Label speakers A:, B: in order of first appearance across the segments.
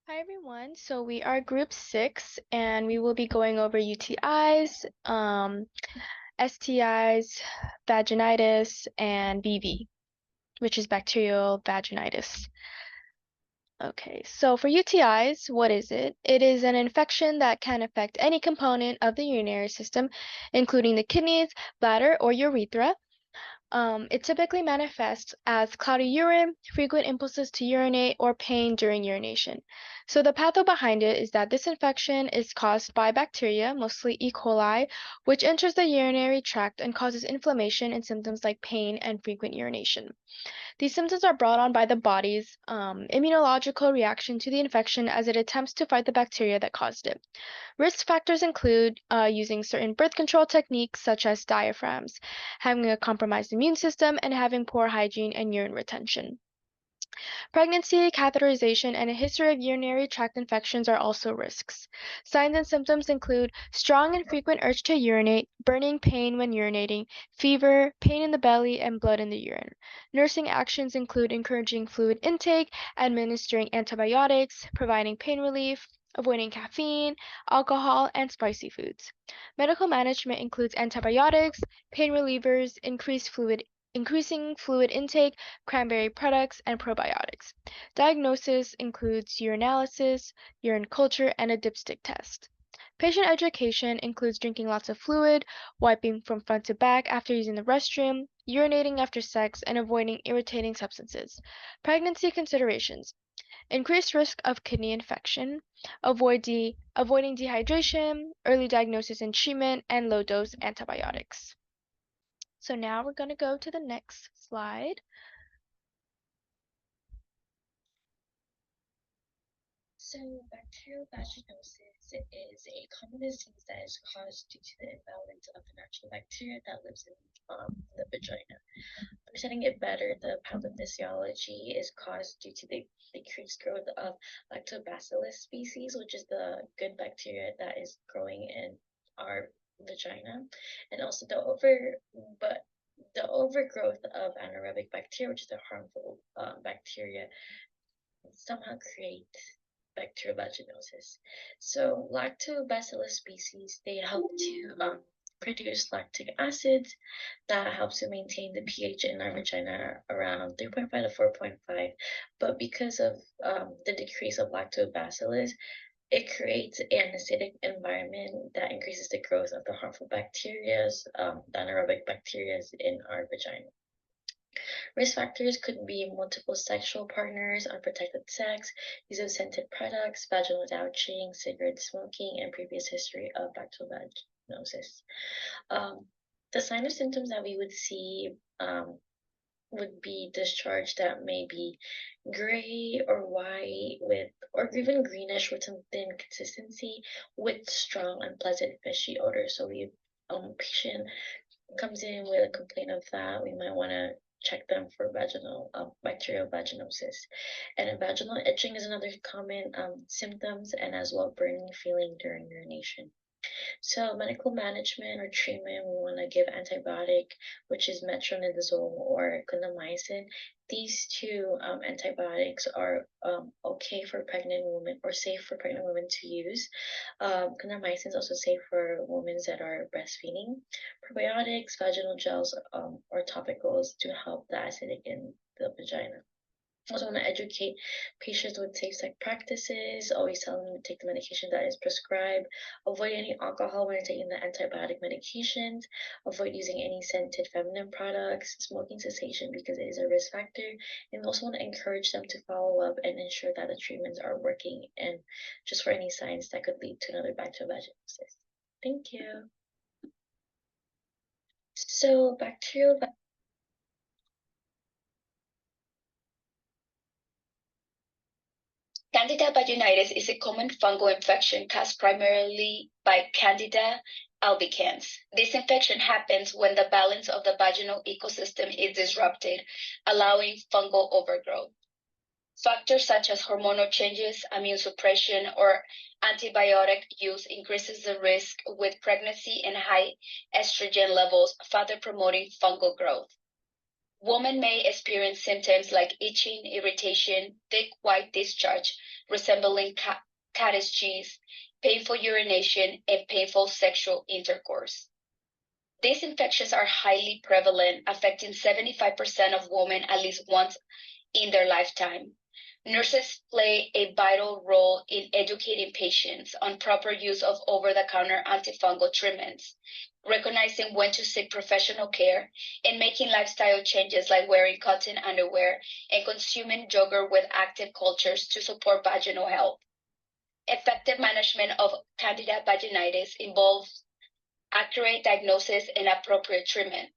A: Hi everyone. So we are group 6 and we will be going over UTIs, STIs, vaginitis, and BV, which is bacterial vaginitis. Okay, so for UTIs, what is it? It is an infection that can affect any component of the urinary system, including the kidneys, bladder, or urethra. It typically manifests as cloudy urine, frequent impulses to urinate, or pain during urination. So the patho behind it is that this infection is caused by bacteria, mostly E. coli, which enters the urinary tract and causes inflammation and symptoms like pain and frequent urination. These symptoms are brought on by the body's immunological reaction to the infection as it attempts to fight the bacteria that caused it. Risk factors include using certain birth control techniques such as diaphragms, having a compromised immune system, and having poor hygiene and urine retention. Pregnancy, catheterization, and a history of urinary tract infections are also risks. Signs and symptoms include strong and frequent urge to urinate, burning pain when urinating, fever, pain in the belly, and blood in the urine. Nursing actions include encouraging fluid intake, administering antibiotics, providing pain relief, avoiding caffeine, alcohol, and spicy foods. Medical management includes antibiotics, pain relievers, increasing fluid intake, cranberry products, and probiotics. Diagnosis includes urinalysis, urine culture, and a dipstick test. Patient education includes drinking lots of fluid, wiping from front to back after using the restroom, urinating after sex, and avoiding irritating substances. Pregnancy considerations: increased risk of kidney infection, avoiding dehydration, early diagnosis and treatment, and low dose antibiotics. So now we're going to go to the next slide.
B: So, bacterial vaginosis is a common disease that is caused due to the imbalance of the natural bacteria that lives in the vagina. Understanding it better, the pathophysiology is caused due to the decreased growth of lactobacillus species, which is the good bacteria that is growing in our vagina, and also the overgrowth of anaerobic bacteria, which is the harmful bacteria, somehow create bacterial vaginosis. So lactobacillus species, they help to produce lactic acid that helps to maintain the pH in our vagina around 3.5 to 4.5. But because of the decrease of lactobacillus, it creates an acidic environment that increases the growth of the harmful bacteria, the anaerobic bacteria in our vagina. Risk factors could be multiple sexual partners, unprotected sex, use of scented products, vaginal douching, cigarette smoking, and previous history of bacterial vaginosis. The sign of symptoms that we would see would be discharge that may be gray or white with, or even greenish with some thin consistency with strong unpleasant fishy odor. So we patient comes in with a complaint of that, we might want to check them for vaginal bacterial vaginosis. And vaginal itching is another common symptoms, and as well burning feeling during urination. So medical management or treatment, we want to give antibiotic, which is metronidazole or clindamycin. These two antibiotics are okay for pregnant women or safe for pregnant women to use. Clindamycin is also safe for women that are breastfeeding. Probiotics, vaginal gels, or topicals to help the acidic in the vagina. Also want to educate patients with safe sex practices, always tell them to take the medication that is prescribed, avoid any alcohol when taking the antibiotic medications, avoid using any scented feminine products, smoking cessation because it is a risk factor, and also want to encourage them to follow up and ensure that the treatments are working and just for any signs that could lead to another bacterial vaginosis. Thank you. So bacterial
C: Candida vaginitis is a common fungal infection caused primarily by Candida albicans. This infection happens when the balance of the vaginal ecosystem is disrupted, allowing fungal overgrowth. Factors such as hormonal changes, immune suppression, or antibiotic use increases the risk with pregnancy and high estrogen levels, further promoting fungal growth. Women may experience symptoms like itching, irritation, thick white discharge resembling cottage cheese, painful urination, and painful sexual intercourse. These infections are highly prevalent, affecting 75% of women at least once in their lifetime. Nurses play a vital role in educating patients on proper use of over-the-counter antifungal treatments, recognizing when to seek professional care, and making lifestyle changes like wearing cotton underwear and consuming yogurt with active cultures to support vaginal health. Effective management of Candida vaginitis involves accurate diagnosis and appropriate treatment.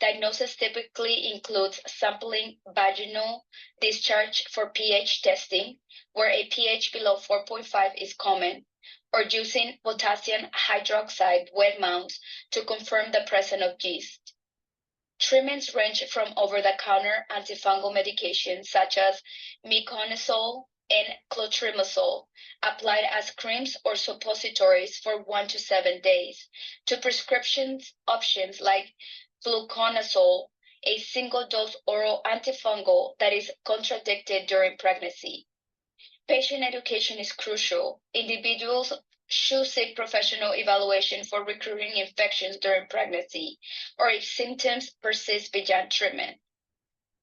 C: Diagnosis typically includes sampling vaginal discharge for pH testing, where a pH below 4.5 is common, or using potassium hydroxide wet mounts to confirm the presence of yeast. Treatments range from over-the-counter antifungal medications such as miconazole and clotrimazole, applied as creams or suppositories for 1 to 7 days, to prescription options like fluconazole, a single-dose oral antifungal that is contraindicated during pregnancy. Patient education is crucial. Individuals should seek professional evaluation for recurring infections during pregnancy or if symptoms persist beyond treatment.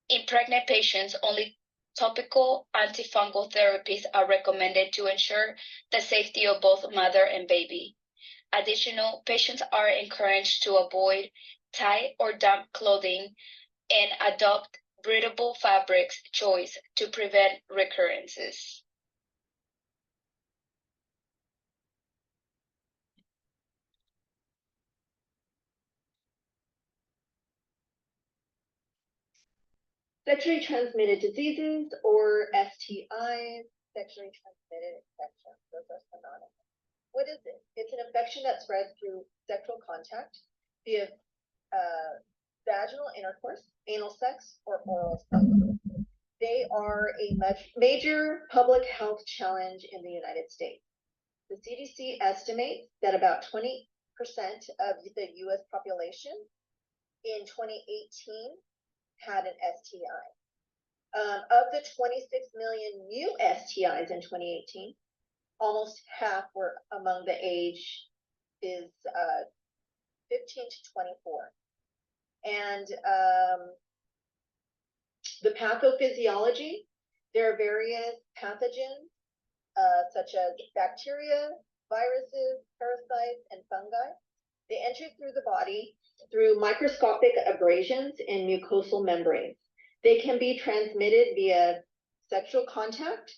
C: In pregnant patients, only topical antifungal therapies are recommended to ensure the safety of both mother and baby. Additional, patients are encouraged to avoid tight or damp clothing and adopt breathable fabrics choice to prevent recurrences.
D: Sexually transmitted diseases or STIs, sexually transmitted infections, those are synonymous. What is it? It's an infection that spreads through sexual contact via vaginal intercourse, anal sex, or oral sex. They are a major public health challenge in the United States. The CDC estimates that about 20% of the US population in 2018 had an STI. Of the 26 million new STIs in 2018, almost half were among the age is 15 to 24. And the pathophysiology, there are various pathogens such as bacteria, viruses, parasites, and fungi. They enter through the body through microscopic abrasions in mucosal membranes. They can be transmitted via sexual contact,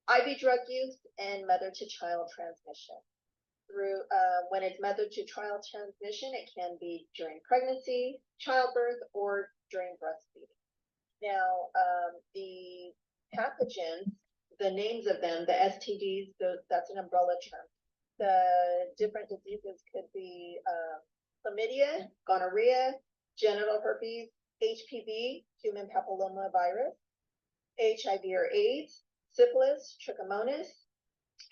D: IV drug use, and mother-to-child transmission. Through when it's mother-to-child transmission, it can be during pregnancy, childbirth, or during breastfeeding. Now, the pathogens, the names of them, the STDs, that's an umbrella term. The different diseases could be chlamydia, gonorrhea, genital herpes, HPV, human papillomavirus, HIV or AIDS, syphilis, trichomonas,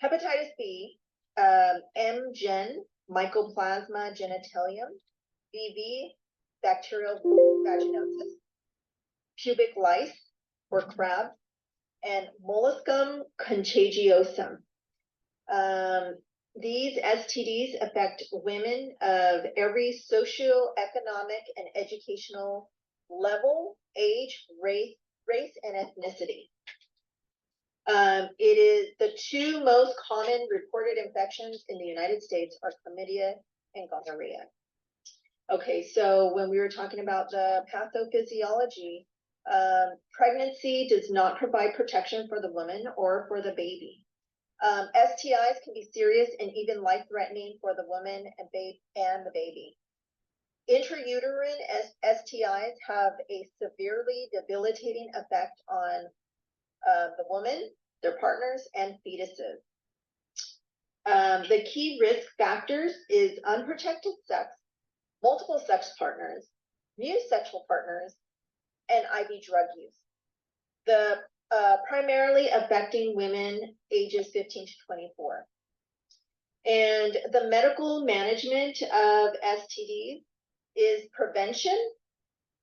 D: hepatitis B, MGen, Mycoplasma genitalium, BV, bacterial vaginosis, pubic lice or crab, and molluscum contagiosum. These STDs affect women of every socioeconomic and educational level, age, race, and ethnicity. It is the two most common reported infections in the United States are chlamydia and gonorrhea. Okay, so when we were talking about the pathophysiology, pregnancy does not provide protection for the woman or for the baby. STIs can be serious and even life-threatening for the woman and the baby. Intrauterine STIs have a severely debilitating effect on the woman, their partners, and fetuses. The key risk factors is unprotected sex, multiple sex partners, new sexual partners, and IV drug use. The primarily affecting women ages 15 to 24. And the medical management of STDs is prevention,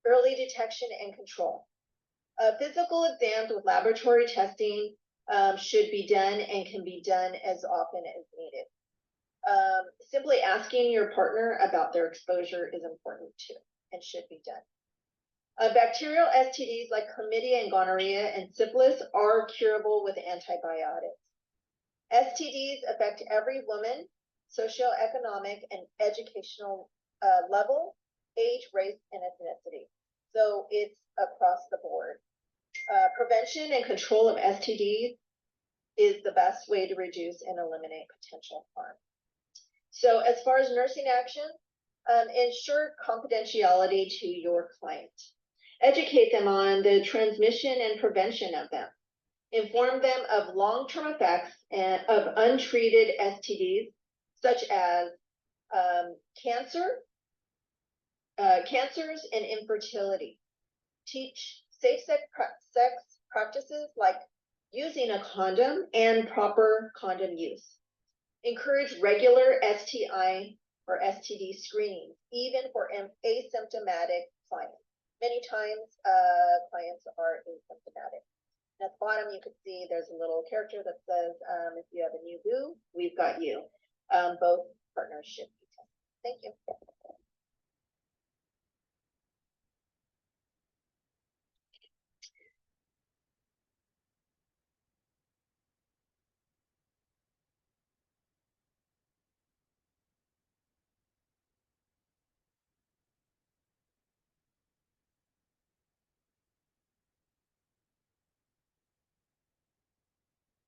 D: early detection and control. Physical exams with laboratory testing should be done and can be done as often as needed. Simply asking your partner about their exposure is important too and should be done. Bacterial STDs like chlamydia and gonorrhea and syphilis are curable with antibiotics. STDs affect every woman, socioeconomic and educational level, age, race, and ethnicity. So it's across the board. Prevention and control of STDs is the best way to reduce and eliminate potential harm. So as far as nursing action, ensure confidentiality to your client. Educate them on the transmission and prevention of them. Inform them of long-term effects of untreated STDs, such as cancers and infertility. Teach safe sex practices like using a condom and proper condom use. Encourage regular STI or STD screening, even for asymptomatic clients. Many times, clients are asymptomatic. At the bottom, you can see there's a little character that says, if you have a new boo, we've got you. Both partners should be tested. Thank you.